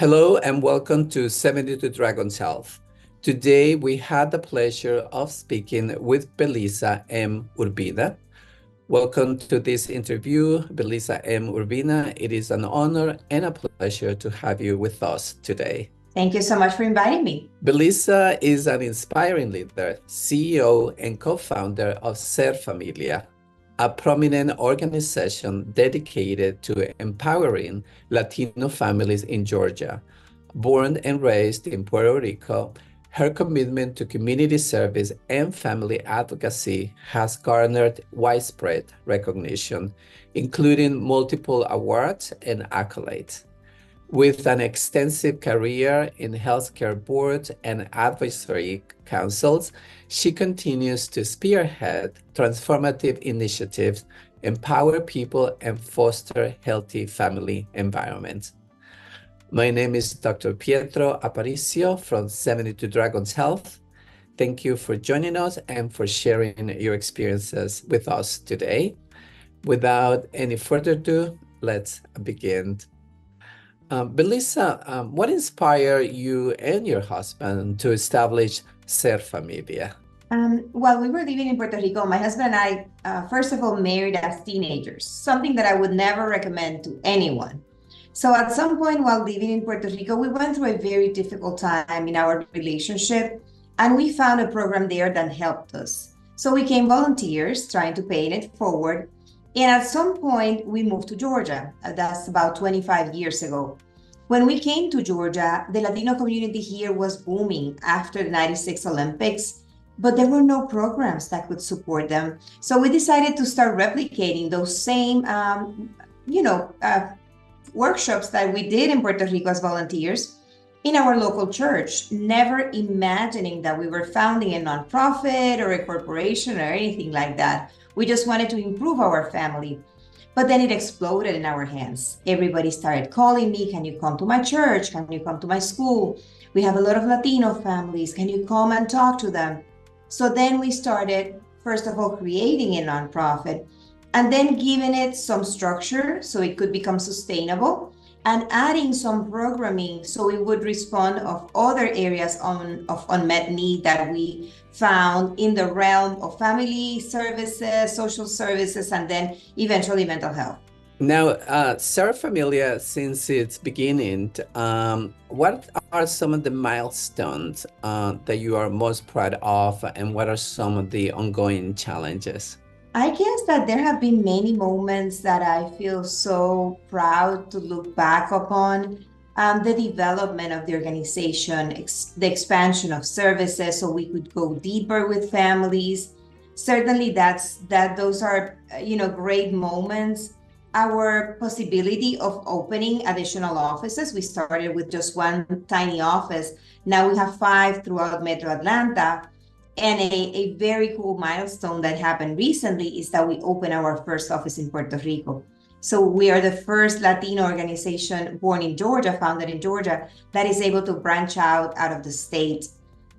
Hello and welcome to 72 Dragons Health. Today we had the pleasure of speaking with Belisa M. Urbina. Welcome to this interview, Belisa M. Urbina. It is an honor and a pleasure to have you with us today. Thank you so much for inviting me. Belisa is an inspiring leader, CEO and co-founder of Ser Familia, a prominent organization dedicated to empowering Latino families in Georgia. Born and raised in Puerto Rico, her commitment to community service and family advocacy has garnered widespread recognition, including multiple awards and accolades. With an extensive career in healthcare boards and advisory councils, she continues to spearhead transformative initiatives, empower people, and foster healthy family environments. My name is Dr. Pietro Aparicio from 72 Dragons Health. Thank you for joining us and for sharing your experiences with us today. Without any further ado, let's begin. Belisa, what inspired you and your husband to establish Ser Familia? While we were living in Puerto Rico, my husband and I, first of all, married as teenagers, something that I would never recommend to anyone. So at some point while living in Puerto Rico, we went through a very difficult time in our relationship, and we found a program there that helped us. So we became volunteers trying to pay it forward. And at some point, we moved to Georgia. That's about 25 years ago. When we came to Georgia, the Latino community here was booming after the '96 Olympics, but there were no programs that could support them. So we decided to start replicating those same, workshops that we did in Puerto Rico as volunteers in our local church, never imagining that we were founding a nonprofit or a corporation or anything like that. We just wanted to improve our family. But then it exploded in our hands. Everybody started calling me, can you come to my church? Can you come to my school? We have a lot of Latino families. Can you come and talk to them? So then we started, first of all, creating a nonprofit and then giving it some structure so it could become sustainable and adding some programming so it would respond of other areas of unmet need that we found in the realm of family services, social services, and then eventually mental health. Now, Ser Familia, since its beginning, what are some of the milestones that you are most proud of, and what are some of the ongoing challenges? I guess that there have been many moments that I feel so proud to look back upon. The development of the organization, the expansion of services so we could go deeper with families. Certainly those are, great moments. Our possibility of opening additional offices. We started with just one tiny office. Now we have 5 throughout Metro Atlanta. And a very cool milestone that happened recently is that we opened our first office in Puerto Rico. So we are the first Latino organization born in Georgia, founded in Georgia, that is able to branch out of the state.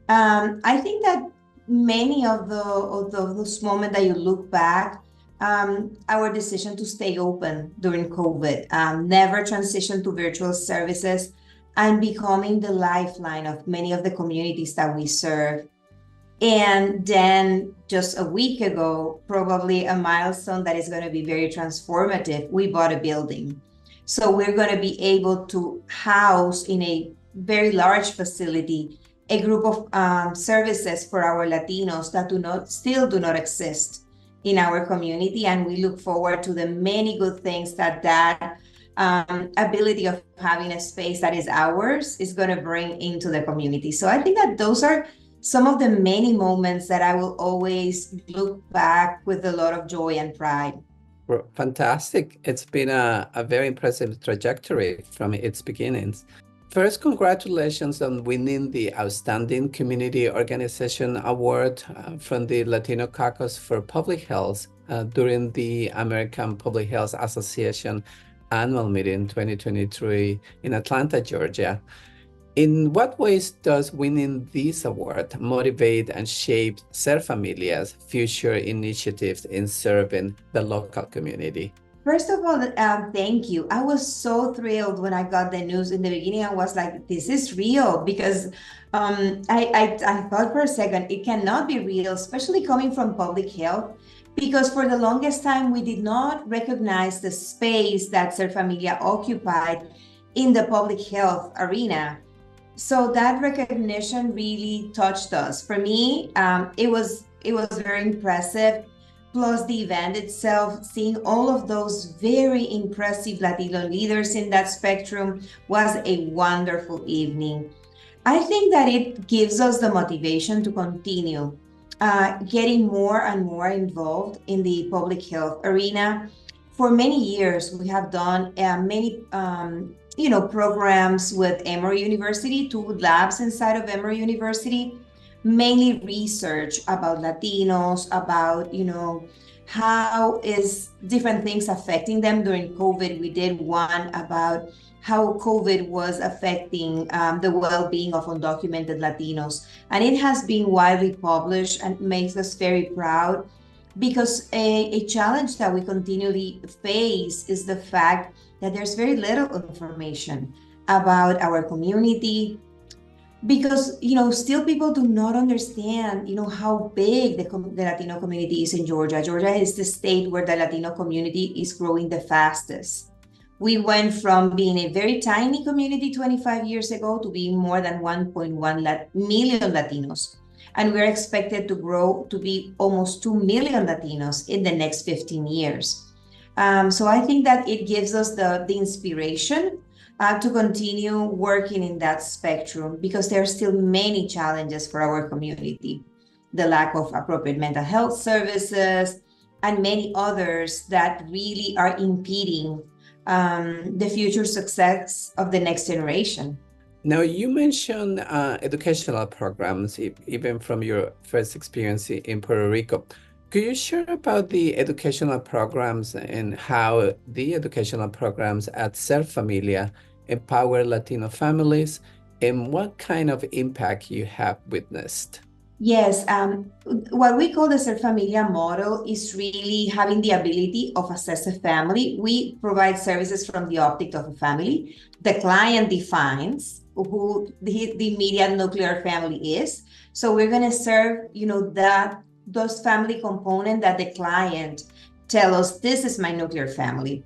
I think that many of those moments that you look back, our decision to stay open during COVID, never transition to virtual services, and becoming the lifeline of many of the communities that we serve. And then just a week ago, probably a milestone that is going to be very transformative, we bought a building. So we're going to be able to house in a very large facility a group of services for our Latinos that still do not exist in our community. And we look forward to the many good things that ability of having a space that is ours is going to bring into the community. So I think that those are some of the many moments that I will always look back with a lot of joy and pride. Fantastic. It's been a very impressive trajectory from its beginnings. First, congratulations on winning the Outstanding Community Organization Award from the Latino Caucus for Public Health during the American Public Health Association annual meeting 2023 in Atlanta, Georgia. In what ways does winning this award motivate and shape Ser Familia's future initiatives in serving the local community? First of all, thank you. I was so thrilled when I got the news in the beginning. I was like, this is real because I thought for a second it cannot be real, especially coming from public health, because for the longest time we did not recognize the space that Ser Familia occupied in the public health arena. So that recognition really touched us. For me, it was very impressive. Plus the event itself, seeing all of those very impressive Latino leaders in that spectrum was a wonderful evening. I think that it gives us the motivation to continue getting more and more involved in the public health arena. For many years, we have done many programs with Emory University, two labs inside of Emory University, mainly research about Latinos, about how is different things affecting them during COVID. We did one about how COVID was affecting the well-being of undocumented Latinos. And it has been widely published and makes us very proud because a challenge that we continually face is the fact that there's very little information about our community, because still people do not understand how big the Latino community is in Georgia. Georgia is the state where the Latino community is growing the fastest. We went from being a very tiny community 25 years ago to being more than 1.1 million Latinos, and we're expected to grow to be almost 2 million Latinos in the next 15 years. So I think that it gives us the inspiration to continue working in that spectrum, because there are still many challenges for our community. The lack of appropriate mental health services and many others that really are impeding the future success of the next generation. Now, you mentioned educational programs, even from your first experience in Puerto Rico. Could you share about the educational programs and how the educational programs at Ser Familia empower Latino families, and what kind of impact you have witnessed? Yes, what we call the Ser Familia model is really having the ability of assess a family. We provide services from the optic of a family. The client defines who the immediate nuclear family is. So we're going to serve, those family component that the client tell us, this is my nuclear family.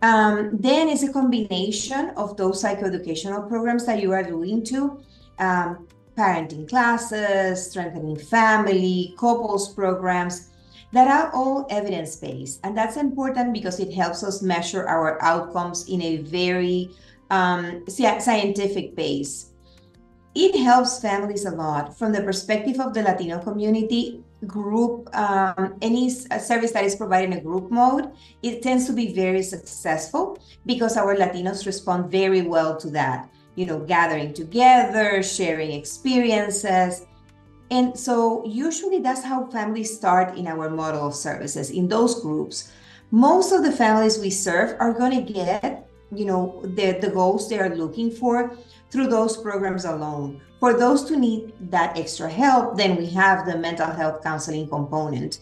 Then it's a combination of those psychoeducational programs that you are alluding to, parenting classes, strengthening family, couples programs that are all evidence-based. And that's important because it helps us measure our outcomes in a very scientific base. It helps families a lot from the perspective of the Latino community. Group, any service that is provided in a group mode, it tends to be very successful because our Latinos respond very well to that. Gathering together, sharing experiences. And so usually that's how families start in our model of services, in those groups. Most of the families we serve are going to get, the goals they are looking for through those programs alone. For those who need that extra help, then we have the mental health counseling component.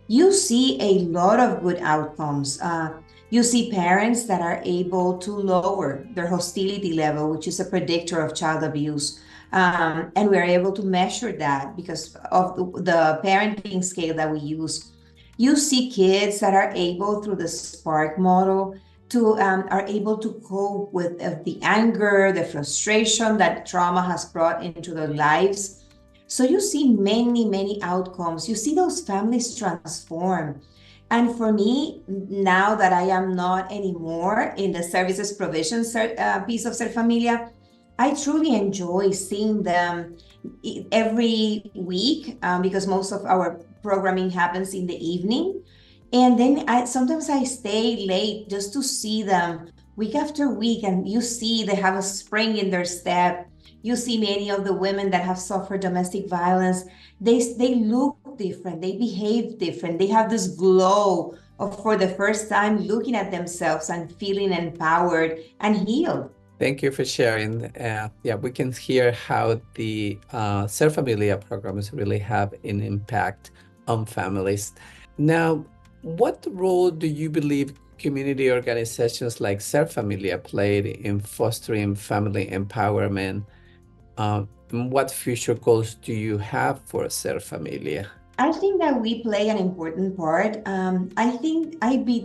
You see a lot of good outcomes. You see parents that are able to lower their hostility level, which is a predictor of child abuse. And we're able to measure that because of the parenting scale that we use. You see kids that are able, through the SPARK model, are able to cope with the anger, the frustration that trauma has brought into their lives. So you see many, many outcomes. You see those families transform. And for me, now that I am not anymore in the services provision piece of Ser Familia, I truly enjoy seeing them every week because most of our programming happens in the evening. And then sometimes I stay late just to see them week after week, and you see they have a spring in their step. You see many of the women that have suffered domestic violence, they look different, they behave different, they have this glow of, for the first time, looking at themselves and feeling empowered and healed. Thank you for sharing. We can hear how the Ser Familia programs really have an impact on families. Now, what role do you believe community organizations like Ser Familia played in fostering family empowerment? And what future goals do you have for Ser Familia? I think that we play an important part. I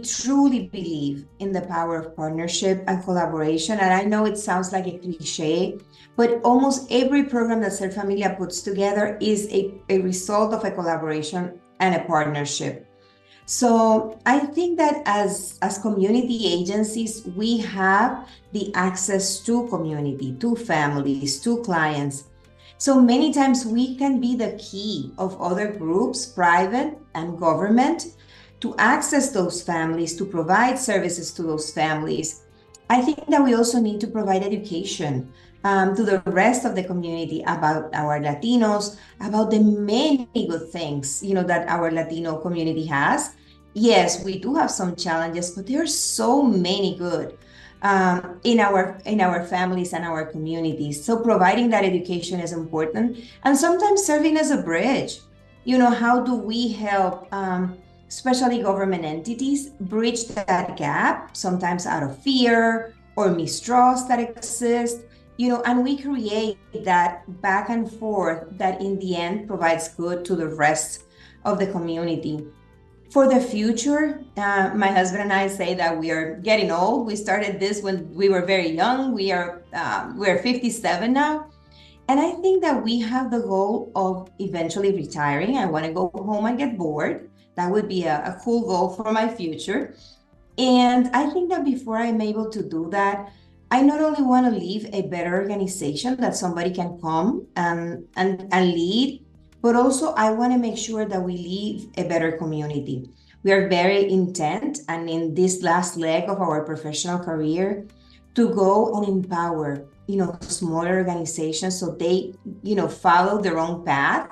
truly believe in the power of partnership and collaboration. And I know it sounds like a cliche, but almost every program that Ser Familia puts together is a result of a collaboration and a partnership. So I think that as community agencies, we have the access to community, to families, to clients. So many times we can be the key of other groups, private and government, to access those families, to provide services to those families. I think that we also need to provide education to the rest of the community about our Latinos, about the many good things, that our Latino community has. Yes, we do have some challenges, but there are so many good in our families and our communities. So providing that education is important, and sometimes serving as a bridge. How do we help, especially government entities, bridge that gap? Sometimes out of fear or mistrust that exists. And we create that back and forth that in the end provides good to the rest of the community. For the future, my husband and I say that we are getting old. We started this when we were very young. We're 57 now. And I think that we have the goal of eventually retiring. I want to go home and get bored. That would be a cool goal for my future. And I think that before I'm able to do that, I not only want to leave a better organization that somebody can come and lead, but also I want to make sure that we leave a better community. We are very intent, and in this last leg of our professional career, to go and empower, smaller organizations so they, follow their own path,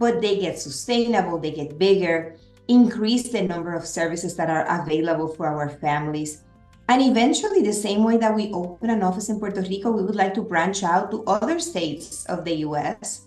but they get sustainable, they get bigger, increase the number of services that are available for our families. And eventually, the same way that we open an office in Puerto Rico, we would like to branch out to other states of the US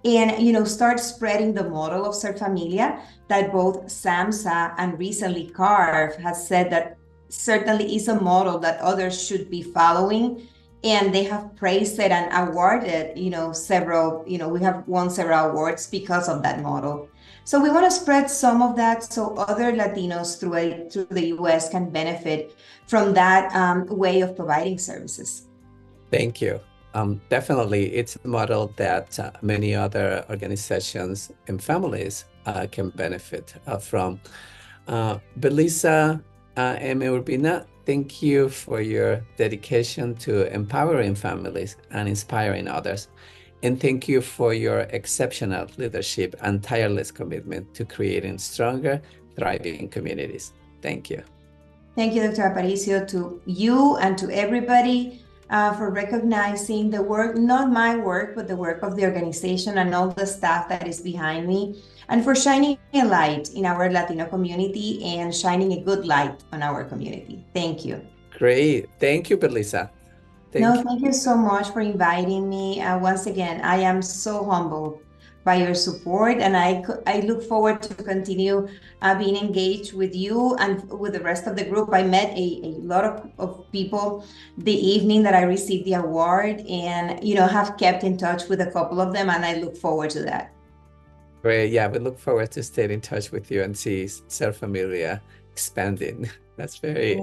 and start spreading the model of Ser Familia that both SAMHSA and recently CARF has said that certainly is a model that others should be following. And they have praised it and awarded, several, we have won several awards because of that model. So we want to spread some of that so other Latinos through the US can benefit from that way of providing services. Thank you. Definitely, it's a model that many other organizations and families can benefit from. Belisa M. Urbina, thank you for your dedication to empowering families and inspiring others. And thank you for your exceptional leadership and tireless commitment to creating stronger, thriving communities. Thank you. Thank you, Dr. Aparicio, to you and to everybody for recognizing the work, not my work, but the work of the organization and all the staff that is behind me, and for shining a light in our Latino community and shining a good light on our community. Thank you. Great. Thank you, Belisa. Thank you so much for inviting me. Once again, I am so humbled by your support, and I look forward to continue being engaged with you and with the rest of the group. I met a lot of people the evening that I received the award, and have kept in touch with a couple of them, and I look forward to that. Great. Yeah, we look forward to staying in touch with you and see Ser Familia expanding. That's very